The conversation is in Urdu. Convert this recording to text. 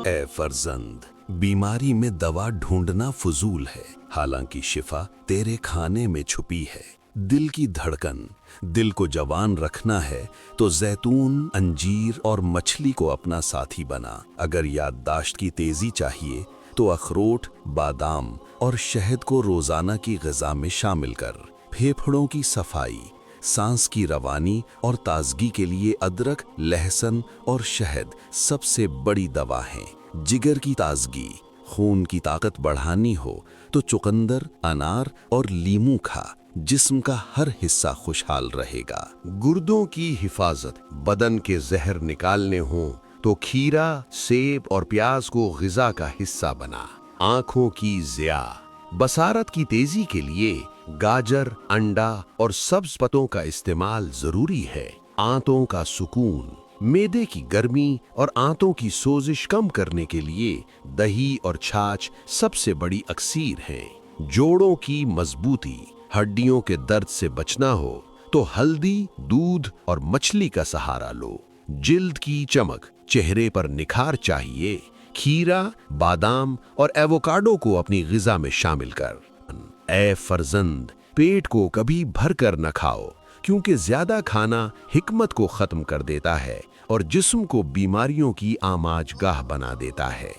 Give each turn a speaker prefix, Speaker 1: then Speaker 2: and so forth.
Speaker 1: اے فرزند، بیماری میں دوا ڈھونڈنا فضول ہے، حالانکہ شفا تیرے کھانے میں چھپی ہے۔ دل کی دھڑکن، دل کو جوان رکھنا ہے تو زیتون، انجیر اور مچھلی کو اپنا ساتھی بنا۔ اگر یادداشت کی تیزی چاہیے تو اخروٹ، بادام اور شہد کو روزانہ کی غذا میں شامل کر۔ پھیپھڑوں کی صفائی، سانس کی روانی اور تازگی کے لیے ادرک، لہسن اور شہد سب سے بڑی دوا ہیں۔ جگر کی تازگی، خون کی طاقت بڑھانی ہو تو چقندر، انار اور لیموں کھا، جسم کا ہر حصہ خوشحال رہے گا۔
Speaker 2: گردوں کی حفاظت، بدن کے زہر نکالنے ہوں تو کھیرا، سیب اور پیاز کو غذا کا حصہ بنا۔ آنکھوں کی ضیا، بصارت کی تیزی کے لیے گاجر، انڈا اور سبز پتوں کا استعمال ضروری ہے۔ آنتوں کا سکون، معدے کی گرمی اور آنتوں کی سوزش کم کرنے کے لیے دہی اور چھاچھ سب سے بڑی اکسیر ہیں۔ جوڑوں کی مضبوطی، ہڈیوں کے درد سے بچنا ہو تو ہلدی، دودھ اور مچھلی کا سہارا لو۔ جلد کی چمک، چہرے پر نکھار چاہیے، کھیرا، بادام اور ایووکاڈو کو اپنی غذا میں شامل کر۔ اے فرزند، پیٹ کو کبھی بھر کر نہ کھاؤ، کیونکہ زیادہ کھانا حکمت کو ختم کر دیتا ہے اور جسم کو بیماریوں کی آماج گاہ بنا دیتا ہے۔